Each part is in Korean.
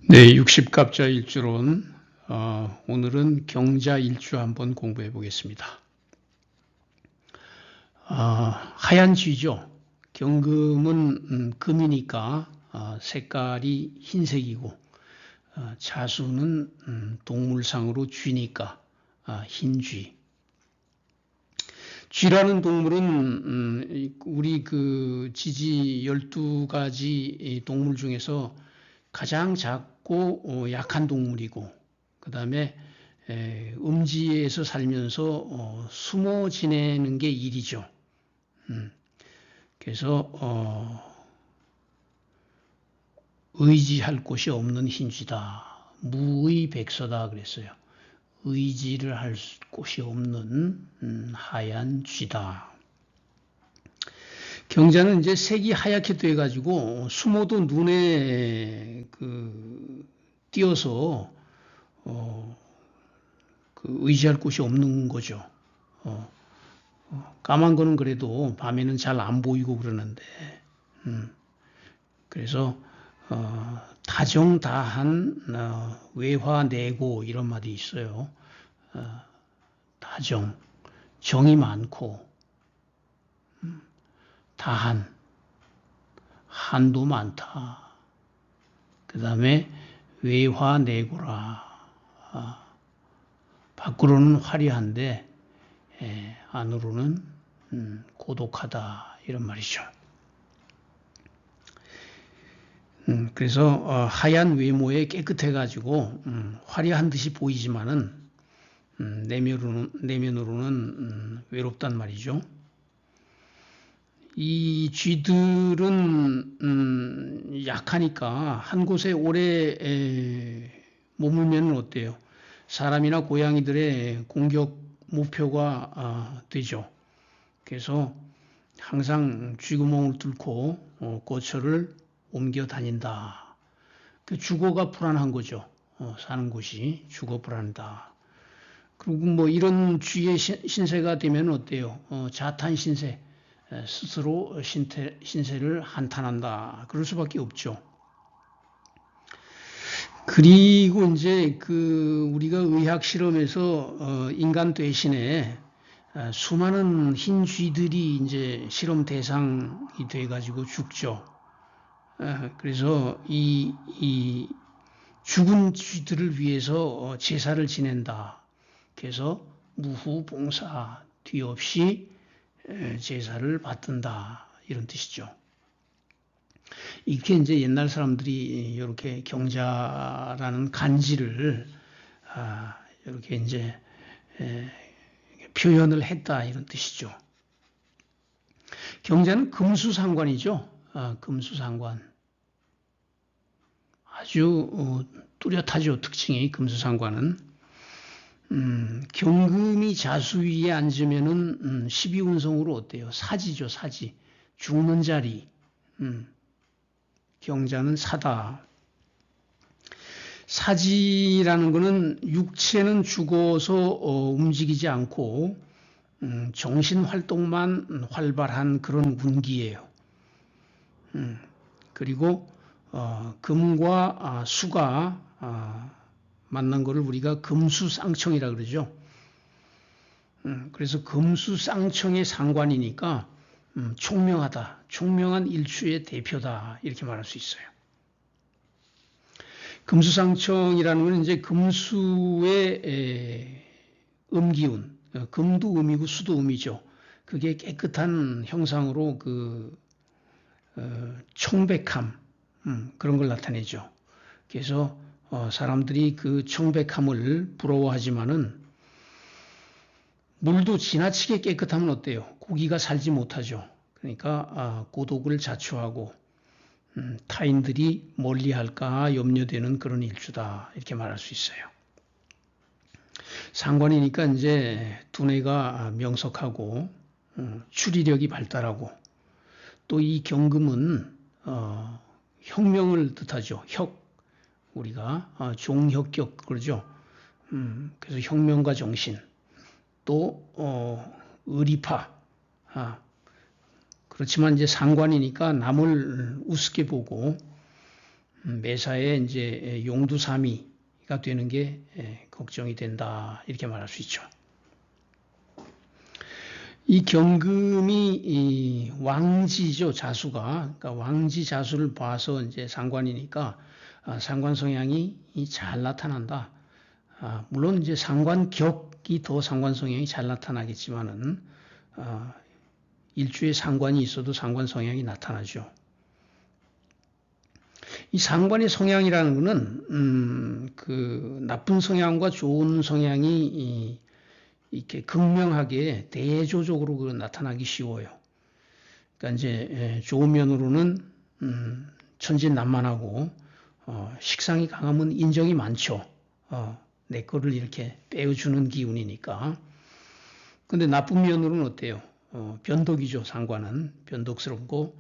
네, 60갑자 일주론. 오늘은 경자 일주 한번 공부해 보겠습니다. 하얀 쥐죠. 경금은 금이니까 색깔이 흰색이고, 자수는 동물상으로 쥐니까 흰 쥐. 쥐라는 동물은 우리 그 지지 12가지 동물 중에서 가장 작고 약한 동물이고, 그 다음에 음지에서 살면서 숨어 지내는 게 일이죠. 그래서 의지할 곳이 없는 흰쥐다. 무의백서다 그랬어요. 의지를 할 곳이 없는 하얀 쥐다. 경자는 이제 색이 하얗게 돼가지고 숨어도 눈에 띄어서 의지할 곳이 없는 거죠. 까만 거는 그래도 밤에는 잘 안 보이고 그러는데, 그래서 다정다한 외화내고 이런 말이 있어요. 다정, 정이 많고 다한, 한도 많다. 그 다음에 외화내고라. 밖으로는 화려한데 안으로는 고독하다 이런 말이죠. 그래서 하얀 외모에 깨끗해가지고 화려한 듯이 보이지만은 내면으로는 외롭단 말이죠. 이 쥐들은 약하니까 한 곳에 오래 머물면 어때요? 사람이나 고양이들의 공격 목표가 되죠. 그래서 항상 쥐구멍을 뚫고 거처를 옮겨 다닌다. 그 주거가 불안한 거죠. 사는 곳이 주거 불안하다. 그리고 뭐 이런 쥐의 신세가 되면 어때요? 자탄 신세, 스스로 신세를 한탄한다. 그럴 수밖에 없죠. 그리고 이제 우리가 의학 실험에서 인간 대신에 수많은 흰 쥐들이 이제 실험 대상이 돼가지고 죽죠. 그래서 이 죽은 쥐들을 위해서 제사를 지낸다. 그래서 무후봉사 뒤 없이 제사를 받든다 이런 뜻이죠. 이렇게 이제 옛날 사람들이 이렇게 경자라는 간지를 이렇게 이제 표현을 했다 이런 뜻이죠. 경자는 금수상관이죠. 금수상관. 아주 뚜렷하죠. 특징이 금수상관은. 경금이 자수 위에 앉으면은 12운성으로 어때요? 사지죠, 사지. 죽는 자리. 경자는 사다. 사지라는 것은 육체는 죽어서 움직이지 않고 정신 활동만 활발한 그런 운기예요. 그리고 금과 수가 만난 것을 우리가 금수쌍청이라 그러죠. 그래서 금수쌍청의 상관이니까 총명하다. 총명한 일추의 대표다. 이렇게 말할 수 있어요. 금수상청이라는 건 이제 금수의 음기운, 금도 음이고 수도 음이죠. 그게 깨끗한 형상으로 청백함, 그런 걸 나타내죠. 그래서 사람들이 그 청백함을 부러워하지만은 물도 지나치게 깨끗하면 어때요? 고기가 살지 못하죠. 그러니까 고독을 자초하고 타인들이 멀리할까 염려되는 그런 일주다 이렇게 말할 수 있어요. 상관이니까 이제 두뇌가 명석하고 추리력이 발달하고 또 이 경금은 혁명을 뜻하죠. 우리가 종혁격 그러죠. 그래서 혁명과 정신 또 의리파. 그렇지만 이제 상관이니까 남을 우습게 보고 매사에 이제 용두사미가 되는 게 걱정이 된다 이렇게 말할 수 있죠. 이 경금이 이 왕지죠, 자수가. 그러니까 왕지 자수를 봐서 이제 상관이니까 상관 성향이 잘 나타난다. 물론 이제 상관격이 더 상관 성향이 잘 나타나겠지만은 일주에 상관이 있어도 상관 성향이 나타나죠. 이 상관의 성향이라는 것은 그 나쁜 성향과 좋은 성향이 이렇게 극명하게 대조적으로 나타나기 쉬워요. 그러니까 이제 좋은 면으로는 천진난만하고 식상이 강하면 인정이 많죠. 내 거를 이렇게 빼어주는 기운이니까. 근데 나쁜 면으로는 어때요? 변덕이죠. 상관은 변덕스럽고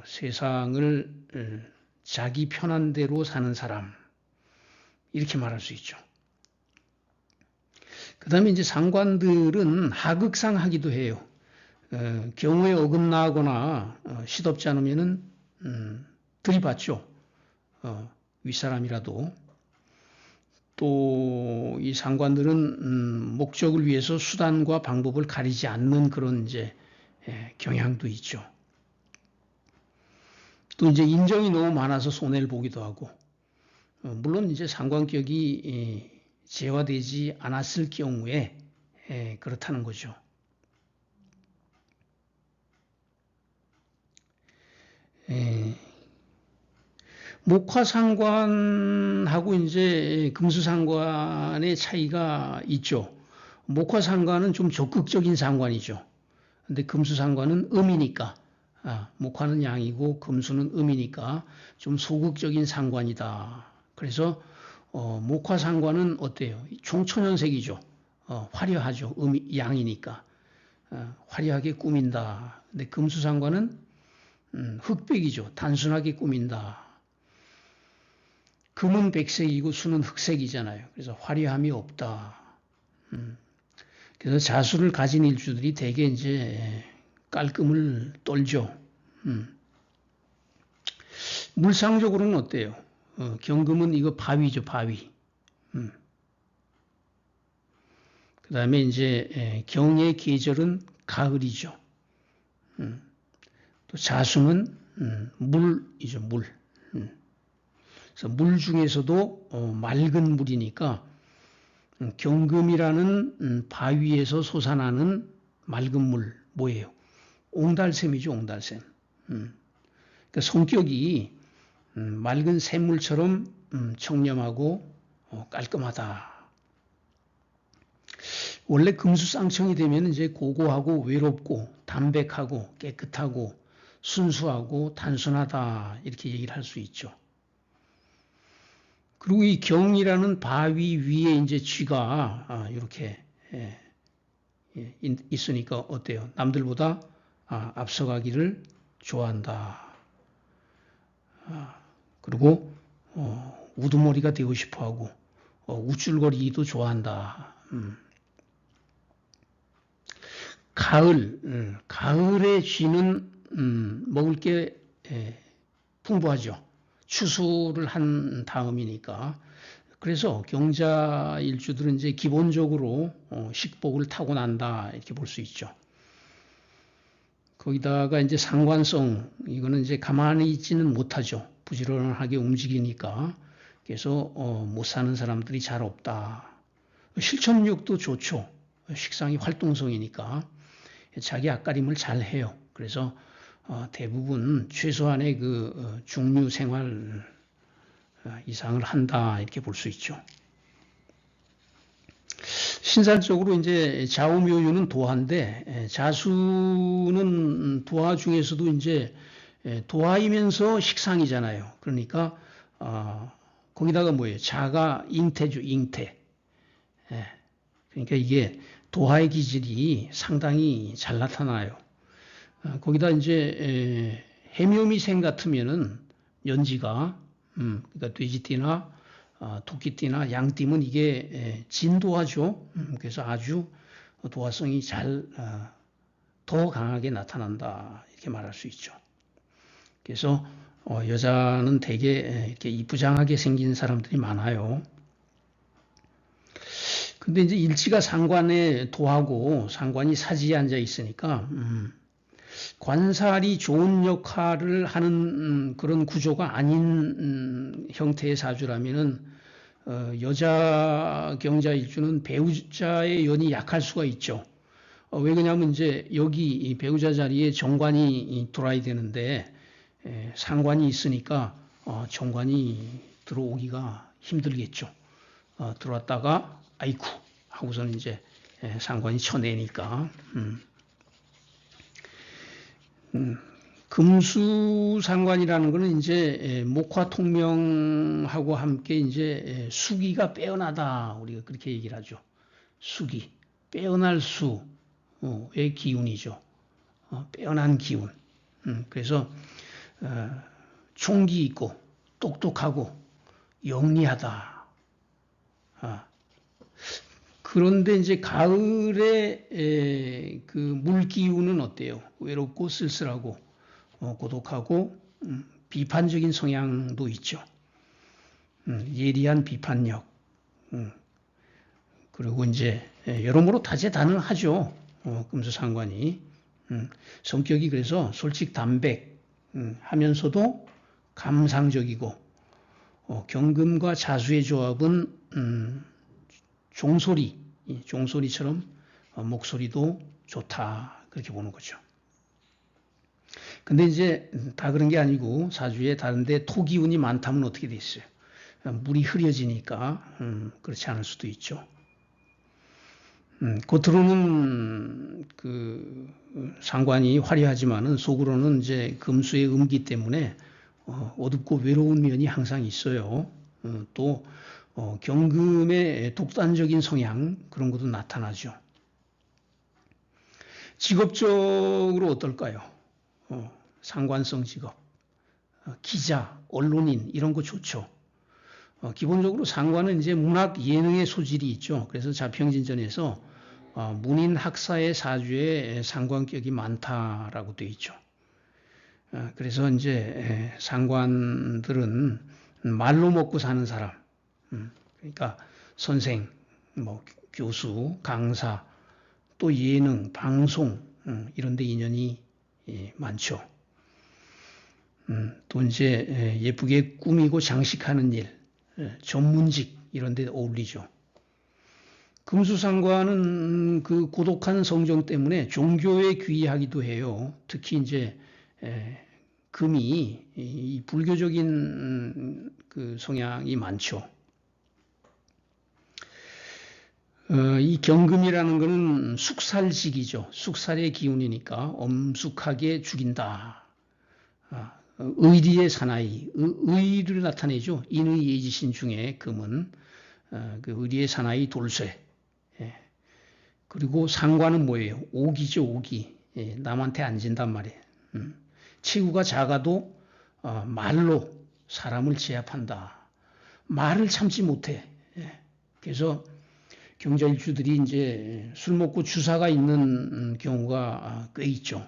세상을 자기 편한 대로 사는 사람 이렇게 말할 수 있죠. 그 다음에 이제 상관들은 하극상하기도 해요. 경우에 어긋나거나 시덥지 않으면은 들이받죠. 윗사람이라도. 또 이 상관들은 목적을 위해서 수단과 방법을 가리지 않는 그런 이제 경향도 있죠. 또 이제 인정이 너무 많아서 손해를 보기도 하고, 물론 이제 상관격이 재화되지 않았을 경우에 그렇다는 거죠. 목화상관하고 이제 금수상관의 차이가 있죠. 목화상관은 좀 적극적인 상관이죠. 근데 금수상관은 음이니까, 목화는 양이고 금수는 음이니까 좀 소극적인 상관이다. 그래서 목화상관은 어때요? 총천연색이죠. 화려하죠. 양이니까. 화려하게 꾸민다. 근데 금수상관은 흑백이죠. 단순하게 꾸민다. 금은 백색이고 수는 흑색이잖아요. 그래서 화려함이 없다. 그래서 자수를 가진 일주들이 대개 이제 깔끔을 떨죠. 물상적으로는 어때요? 경금은 이거 바위죠, 바위. 그 다음에 이제 경의 계절은 가을이죠. 또 자수는 물이죠, 물. 그래서 물 중에서도 맑은 물이니까 경금이라는 바위에서 솟아나는 맑은 물 뭐예요? 옹달샘이죠, 옹달샘. 그러니까 성격이 맑은 샘물처럼 청렴하고 깔끔하다. 원래 금수쌍청이 되면 이제 고고하고 외롭고 담백하고 깨끗하고 순수하고 단순하다 이렇게 얘기를 할 수 있죠. 그리고 이 경이라는 바위 위에 이제 쥐가 이렇게 있으니까 어때요? 남들보다 앞서가기를 좋아한다. 그리고 우두머리가 되고 싶어하고 우쭐거리기도 좋아한다. 가을에 쥐는 먹을 게 풍부하죠. 추수를 한 다음이니까. 그래서 경자 일주들은 이제 기본적으로 식복을 타고난다 이렇게 볼 수 있죠. 거기다가 이제 상관성 이거는 이제 가만히 있지는 못하죠. 부지런하게 움직이니까. 그래서 못 사는 사람들이 잘 없다. 실천력도 좋죠. 식상이 활동성이니까 자기 앞가림을 잘 해요. 그래서 대부분 최소한의 그 중류 생활 이상을 한다 이렇게 볼 수 있죠. 신살적으로 이제 좌우묘유는 도화인데 자수는 도화 중에서도 이제 도화이면서 식상이잖아요. 그러니까 거기다가 뭐예요? 자가 잉태죠, 잉태. 그러니까 이게 도화의 기질이 상당히 잘 나타나요. 거기다 이제 해묘미생 같으면은 연지가 그러니까 돼지띠나 토끼띠나 양띠면 이게 진도화죠. 그래서 아주 도화성이 더 강하게 나타난다 이렇게 말할 수 있죠. 그래서 여자는 되게 이렇게 이쁘장하게 생긴 사람들이 많아요. 근데 이제 일지가 상관에 도하고 상관이 사지에 앉아 있으니까 관살이 좋은 역할을 하는 그런 구조가 아닌 형태의 사주라면은 여자 경자 일주는 배우자의 연이 약할 수가 있죠. 왜 그러냐면 이제 여기 이 배우자 자리에 정관이 들어와야 되는데 상관이 있으니까 정관이 들어오기가 힘들겠죠. 들어왔다가 아이쿠 하고서는 이제 상관이 쳐내니까 금수상관이라는 거는 이제 목화통명하고 함께 이제 수기가 빼어나다 우리가 그렇게 얘기를 하죠. 수기 빼어날 수의 기운이죠. 빼어난 기운. 그래서 총기 있고 똑똑하고 영리하다. 그런데 이제 가을에 그 물기운은 어때요? 외롭고 쓸쓸하고 고독하고 비판적인 성향도 있죠. 예리한 비판력. 그리고 이제 여러모로 다재다능하죠. 금수상관이. 성격이 그래서 솔직 담백 하면서도 감상적이고 경금과 자수의 조합은 종소리처럼 목소리도 좋다 그렇게 보는 거죠. 근데 이제 다 그런 게 아니고 사주에 다른데 토기운이 많다면 어떻게 돼 있어요? 물이 흐려지니까 그렇지 않을 수도 있죠. 겉으로는 그 상관이 화려하지만은 속으로는 이제 금수의 음기 때문에 어둡고 외로운 면이 항상 있어요. 또 경금의 독단적인 성향 그런 것도 나타나죠. 직업적으로 어떨까요? 상관성 직업, 기자, 언론인 이런 거 좋죠. 기본적으로 상관은 이제 문학 예능의 소질이 있죠. 그래서 자평진전에서 문인 학사의 사주에 상관격이 많다라고 되어 있죠. 그래서 이제 상관들은 말로 먹고 사는 사람, 그러니까 선생, 뭐 교수, 강사, 또 예능, 방송 이런 데 인연이 많죠. 또 이제 예쁘게 꾸미고 장식하는 일, 전문직 이런 데 어울리죠. 금수상관은 그 고독한 성정 때문에 종교에 귀의하기도 해요. 특히 이제 금이 이 불교적인 그 성향이 많죠. 이 경금이라는 것은 숙살직이죠. 숙살의 기운이니까 엄숙하게 죽인다. 의리의 사나이, 의리를 나타내죠. 인의 예지신 중에 금은 그 의리의 사나이 돌쇠. 그리고 상관은 뭐예요? 오기죠, 오기. 남한테 안 진단 말이에요. 체구가 작아도 말로 사람을 제압한다. 말을 참지 못해. 그래서 경자일주들이 이제 술 먹고 주사가 있는 경우가 꽤 있죠.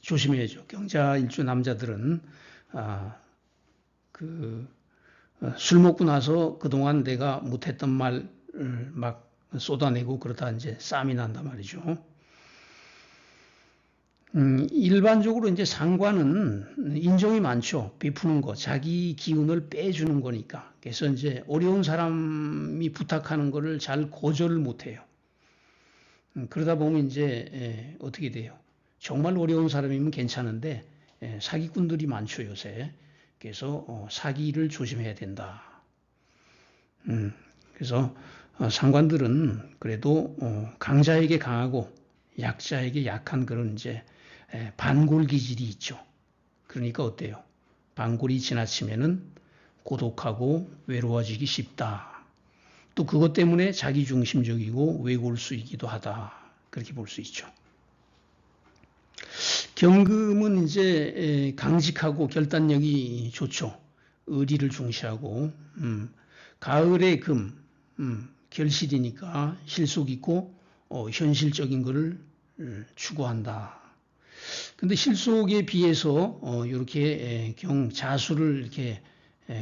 조심해야죠. 경자일주 남자들은 술 먹고 나서 그동안 내가 못했던 말을 막 쏟아내고 그러다 이제 싸움이 난단 말이죠. 일반적으로 이제 상관은 인정이 많죠. 베푸는 거, 자기 기운을 빼주는 거니까. 그래서 이제 어려운 사람이 부탁하는 거를 잘 거절을 못 해요. 그러다 보면 이제 어떻게 돼요? 정말 어려운 사람이면 괜찮은데 사기꾼들이 많죠, 요새. 그래서 사기를 조심해야 된다. 그래서 상관들은 그래도 강자에게 강하고 약자에게 약한 그런 이제 반골 기질이 있죠. 그러니까 어때요? 반골이 지나치면은 고독하고 외로워지기 쉽다. 또 그것 때문에 자기중심적이고 외골수이기도 하다. 그렇게 볼 수 있죠. 경금은 이제 강직하고 결단력이 좋죠. 의리를 중시하고 가을의 금 결실이니까 실속 있고 현실적인 것을 추구한다. 근데 실속에 비해서 이렇게 자수를 이렇게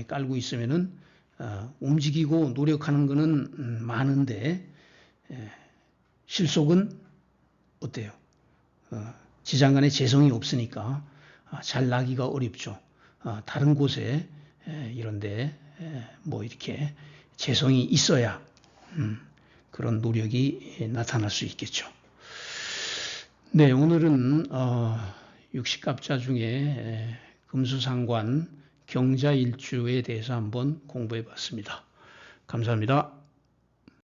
깔고 있으면은 움직이고 노력하는 거는 많은데 실속은 어때요? 지장간에 재성이 없으니까 잘 나기가 어렵죠. 다른 곳에 이런데 뭐 이렇게 재성이 있어야 그런 노력이 나타날 수 있겠죠. 네, 오늘은 육식갑자 중에 금수상관 경자일주에 대해서 한번 공부해 봤습니다. 감사합니다.